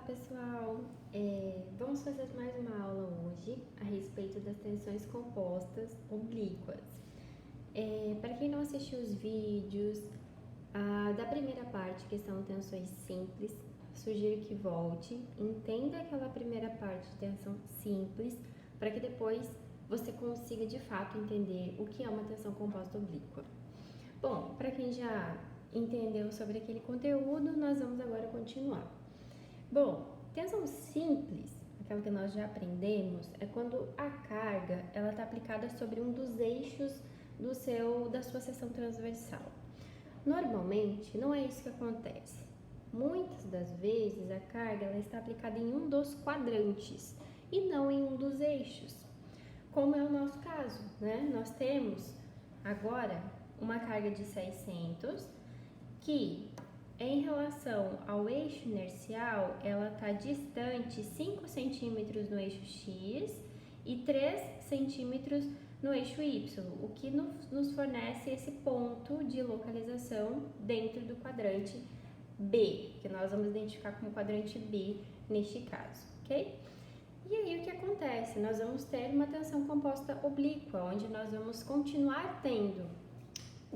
pessoal! Vamos fazer mais uma aula hoje a respeito das tensões compostas oblíquas. Para quem não assistiu os vídeos da primeira parte, que são tensões simples, sugiro que volte, entenda aquela primeira parte de tensão simples, para que depois você consiga de fato entender o que é uma tensão composta oblíqua. Bom, para quem já entendeu sobre aquele conteúdo, nós vamos agora continuar. Bom, tensão simples, aquela que nós já aprendemos, é quando a carga ela está aplicada sobre um dos eixos da sua seção transversal. Normalmente, não é isso que acontece. Muitas das vezes, a carga ela está aplicada em um dos quadrantes e não em um dos eixos, como é o nosso caso, né? Nós temos agora uma carga de 600 que, em relação ao eixo inercial, ela está distante 5 centímetros no eixo X e 3 centímetros no eixo Y, o que nos fornece esse ponto de localização dentro do quadrante B, que nós vamos identificar como quadrante B neste caso, ok? E aí o que acontece? Nós vamos ter uma tensão composta oblíqua, onde nós vamos continuar tendo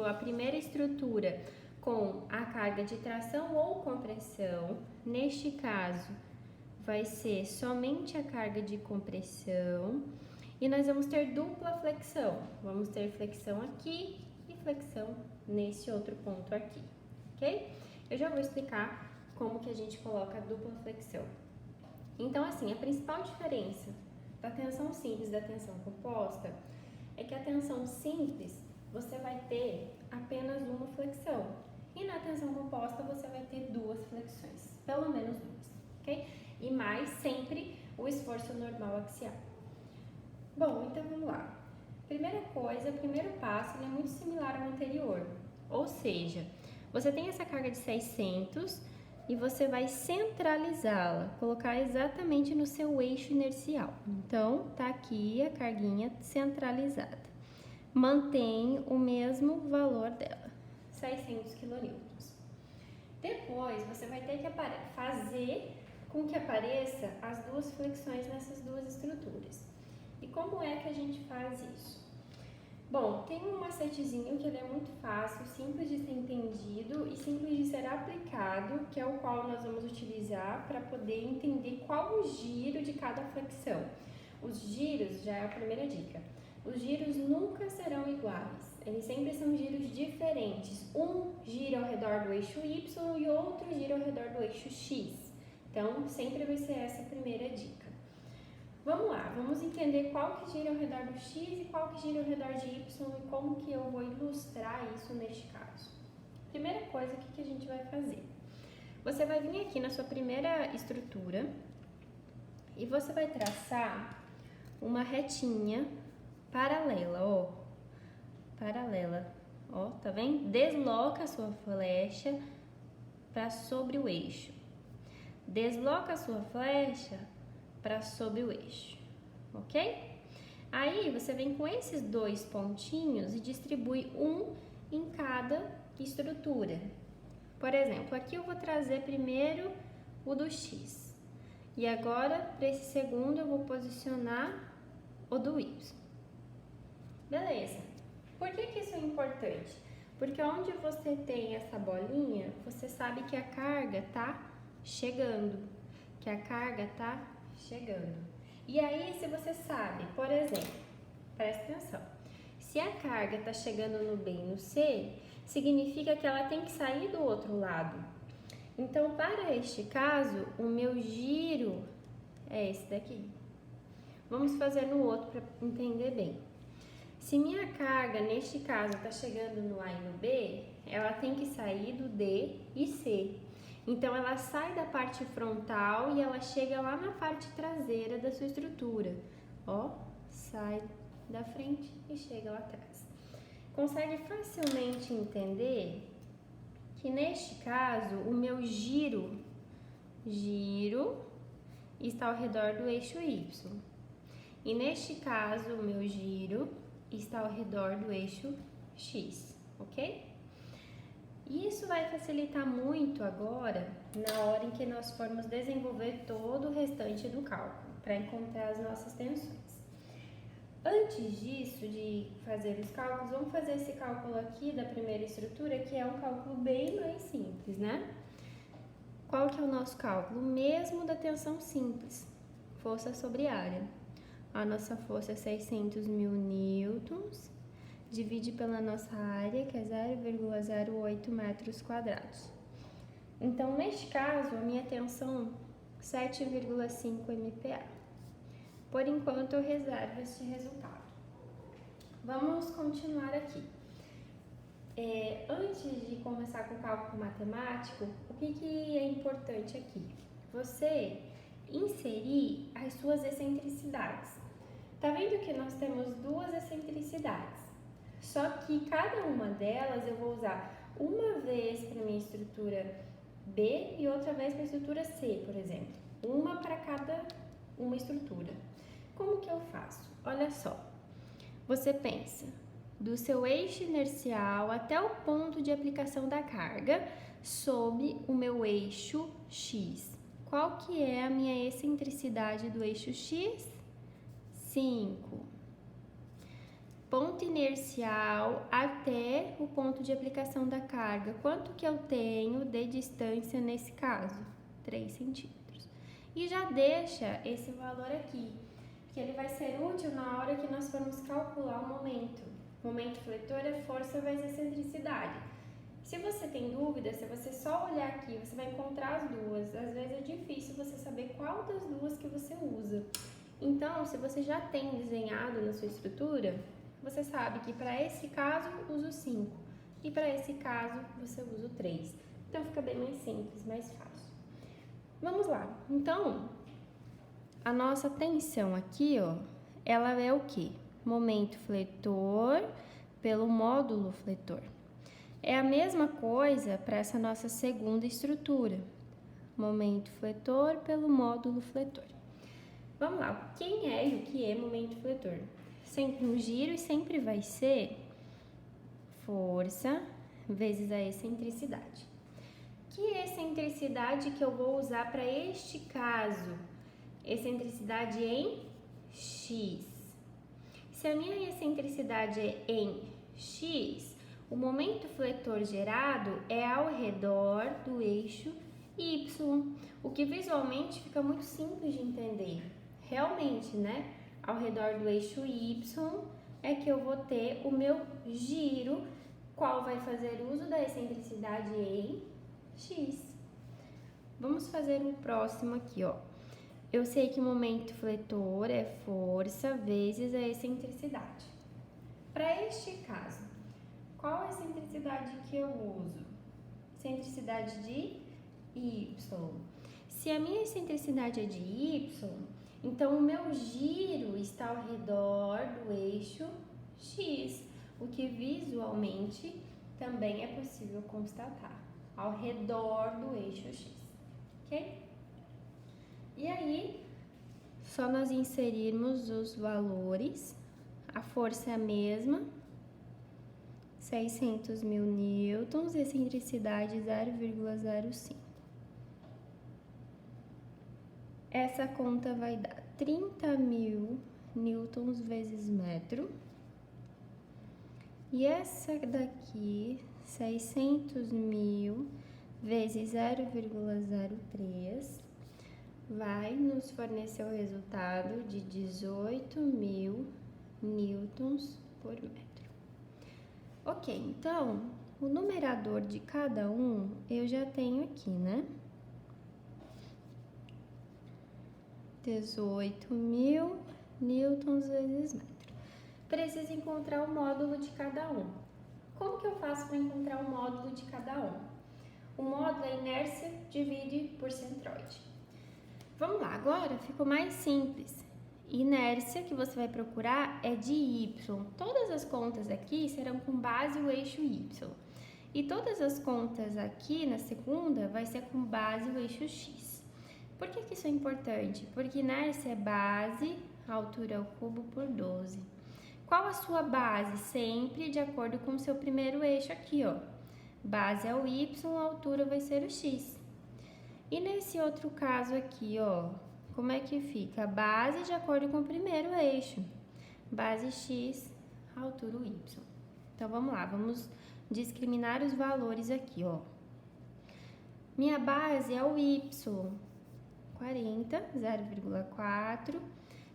a primeira estrutura com a carga de tração ou compressão. Neste caso, vai ser somente a carga de compressão e nós vamos ter dupla flexão. Vamos ter flexão aqui e flexão nesse outro ponto aqui, ok? Eu já vou explicar como que a gente coloca a dupla flexão. Então, assim, a principal diferença da tensão simples e da tensão composta é que a tensão simples você vai ter apenas uma flexão e na tensão composta você vai ter duas flexões, pelo menos duas, ok? E mais sempre o esforço normal axial. Bom, então vamos lá. Primeira coisa, o primeiro passo ele é muito similar ao anterior, ou seja, você tem essa carga de 600 e você vai centralizá-la, colocar exatamente no seu eixo inercial. Então, tá aqui a carguinha centralizada. Mantém o mesmo valor dela, 600 kN. Depois, você vai ter que fazer com que apareça as duas flexões nessas duas estruturas. E como é que a gente faz isso? Bom, tem um macetezinho que ele é muito fácil, simples de ser entendido e simples de ser aplicado, que é o qual nós vamos utilizar para poder entender qual o giro de cada flexão. Os giros, já é a primeira dica, os giros nunca serão iguais, eles sempre são giros diferentes. Um gira ao redor do eixo Y e outro gira ao redor do eixo X. Então, sempre vai ser essa a primeira dica. Vamos lá, vamos entender qual que gira ao redor do X e qual que gira ao redor de Y e como que eu vou ilustrar isso neste caso. Primeira coisa, o que a gente vai fazer? Você vai vir aqui na sua primeira estrutura e você vai traçar uma retinha paralela, ó. Paralela, ó, tá vendo? Desloca a sua flecha para sobre o eixo. Desloca a sua flecha para sobre o eixo, ok? Aí você vem com esses dois pontinhos e distribui um em cada estrutura. Por exemplo, aqui eu vou trazer primeiro o do X e agora para esse segundo eu vou posicionar o do Y. Beleza? Por que isso é importante? Porque onde você tem essa bolinha, você sabe que a carga tá chegando, E aí, se você sabe, por exemplo, presta atenção, se a carga está chegando no B e no C, significa que ela tem que sair do outro lado. Então, para este caso, o meu giro é esse daqui. Vamos fazer no outro para entender bem. Se minha carga, neste caso, está chegando no A e no B, ela tem que sair do D e C. Então, ela sai da parte frontal e ela chega lá na parte traseira da sua estrutura. Ó, sai da frente e chega lá atrás. Consegue facilmente entender que, neste caso, o meu giro está ao redor do eixo Y. E, neste caso, o meu giro está ao redor do eixo X, ok? E isso vai facilitar muito agora na hora em que nós formos desenvolver todo o restante do cálculo, para encontrar as nossas tensões. Antes disso, de fazer os cálculos, vamos fazer esse cálculo aqui da primeira estrutura, que é um cálculo bem mais simples, né? Qual que é o nosso cálculo? O mesmo da tensão simples, força sobre área. A nossa força é 600 mil newtons, divide pela nossa área, que é 0,08 metros quadrados. Então, neste caso, a minha tensão 7,5 MPa. Por enquanto, eu reservo este resultado. Vamos continuar aqui. Antes de começar com o cálculo matemático, o que é importante aqui? Você inserir as suas excentricidades. Tá vendo que nós temos duas excentricidades? Só que cada uma delas eu vou usar uma vez para minha estrutura B e outra vez para a estrutura C, por exemplo. Uma para cada uma estrutura. Como que eu faço? Olha só, você pensa do seu eixo inercial até o ponto de aplicação da carga sobre o meu eixo X. Qual que é a minha excentricidade do eixo X? 5. Ponto inercial até o ponto de aplicação da carga. Quanto que eu tenho de distância nesse caso? 3 centímetros. E já deixa esse valor aqui, que ele vai ser útil na hora que nós formos calcular o momento. Momento fletor é força vezes excentricidade. Se você tem dúvida, se você só olhar aqui, você vai encontrar as duas. Às vezes é difícil você saber qual das duas que você usa. Então, se você já tem desenhado na sua estrutura, você sabe que para esse caso uso 5 e para esse caso você usa o 3. Então, fica bem mais simples, mais fácil. Vamos lá. Então, a nossa tensão aqui, ó, ela é o quê? Momento fletor pelo módulo fletor. É a mesma coisa para essa nossa segunda estrutura. Momento fletor pelo módulo fletor. Vamos lá, quem é e o que é momento fletor? Sempre um giro e sempre vai ser força vezes a excentricidade. Que excentricidade que eu vou usar para este caso? Excentricidade em X. Se a minha excentricidade é em X, o momento fletor gerado é ao redor do eixo Y, o que visualmente fica muito simples de entender. Realmente, né? Ao redor do eixo Y é que eu vou ter o meu giro, qual vai fazer uso da excentricidade em X. Vamos fazer o próximo aqui, ó. Eu sei que o momento fletor é força vezes a excentricidade. Para este caso, qual a excentricidade que eu uso? Excentricidade de Y. Se a minha excentricidade é de Y, então o meu giro está ao redor do eixo X, o que visualmente também é possível constatar, ao redor do eixo X, ok? E aí, só nós inserirmos os valores, a força é a mesma, 600 mil newtons, excentricidade 0,05. Essa conta vai dar 30 mil newtons vezes metro. E essa daqui, 600 mil vezes 0,03, vai nos fornecer o resultado de 18 mil newtons por metro. Ok, então, o numerador de cada um eu já tenho aqui, né? 18 mil newtons vezes metro. Preciso encontrar o módulo de cada um. Como que eu faço para encontrar o módulo de cada um? O módulo é inércia divide por centroide. Vamos lá, agora ficou mais simples. Inércia que você vai procurar é de Y. Todas as contas aqui serão com base o eixo Y. E todas as contas aqui na segunda vai ser com base o eixo X. Por que isso é importante? Porque inércia é base, altura ao cubo por 12. Qual a sua base? Sempre de acordo com o seu primeiro eixo aqui, ó. Base é o Y, a altura vai ser o X. E nesse outro caso aqui, ó, como é que fica? A base de acordo com o primeiro eixo. Base x, altura y. Então, vamos lá, vamos discriminar os valores aqui, ó. Minha base é o y, 40, 0,4.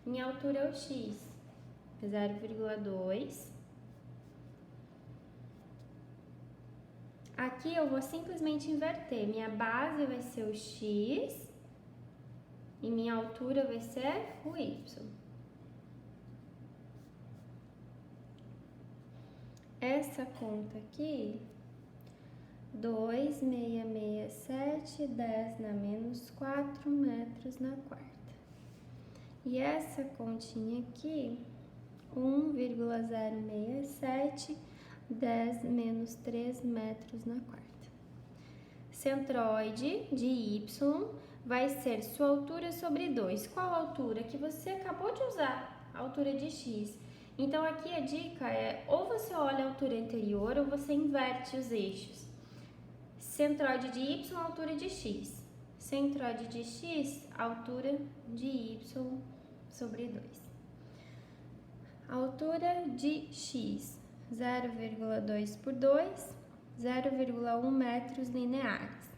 Minha altura é o x, 0,2. Aqui eu vou simplesmente inverter. Minha base vai ser o x e minha altura vai ser o y. Essa conta aqui, 2,667, 10 na menos 4 metros na quarta. E essa continha aqui, 1,067, 10 menos 3 metros na quarta. Centroide de y vai ser sua altura sobre 2. Qual a altura que você acabou de usar? A altura de x. Então, aqui a dica é, ou você olha a altura anterior, ou você inverte os eixos. Centroide de y, altura de x. Centroide de x, altura de y sobre 2. Altura de x, 0,2 por 2, 0,1 metros lineares.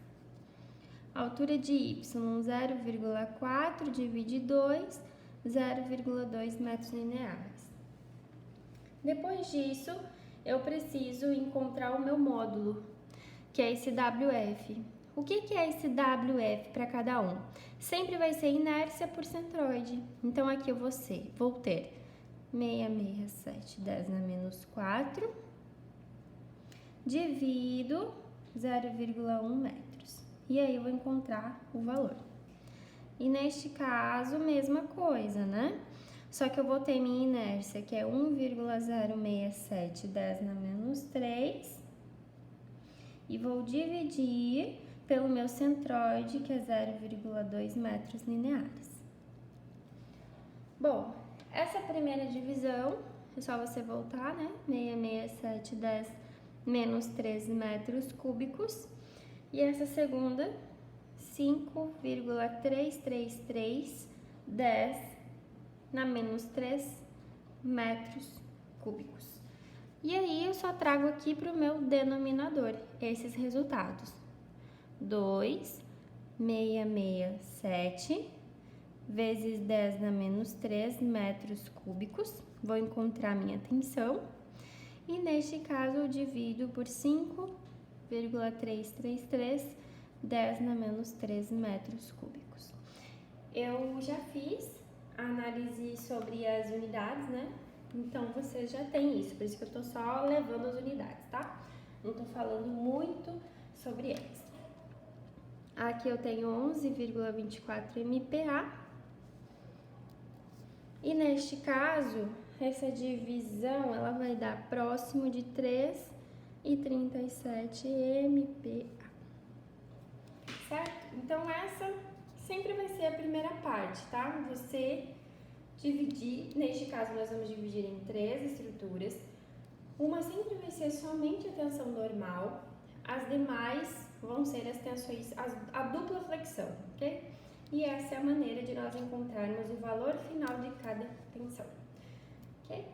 Altura de y, 0,4 divide 2, 0,2 metros lineares. Depois disso, eu preciso encontrar o meu módulo, que é esse WF. O que é esse WF para cada um? Sempre vai ser inércia por centroide. Então, aqui eu vou ter 667, 10 na menos 4, divido 0,1 metros. E aí, eu vou encontrar o valor. E neste caso, mesma coisa, né? Só que eu vou ter minha inércia, que é 1,067, 10 na menos 3. E vou dividir pelo meu centroide, que é 0,2 metros lineares. Bom, essa primeira divisão, é só você voltar, né? 667, 10 menos 3 metros cúbicos. E essa segunda, 5,333, 10 na menos 3 metros cúbicos. E aí, eu só trago aqui para o meu denominador esses resultados. 2,667 vezes 10 na menos 3 metros cúbicos. Vou encontrar minha tensão. E neste caso, eu divido por 5,333, 10 na menos 3 metros cúbicos. Eu já fiz a análise sobre as unidades, né? Então, você já tem isso, por isso que eu tô só levando as unidades, tá? Não tô falando muito sobre elas. Aqui eu tenho 11,24 MPa. E neste caso, essa divisão, ela vai dar próximo de 3,37 MPa. Certo? Então, essa sempre vai ser a primeira parte, tá? Você dividir, neste caso nós vamos dividir em 3 estruturas. Uma sempre vai ser somente a tensão normal, as demais vão ser as tensões, a dupla flexão, ok? E essa é a maneira de nós encontrarmos o valor final de cada tensão, ok?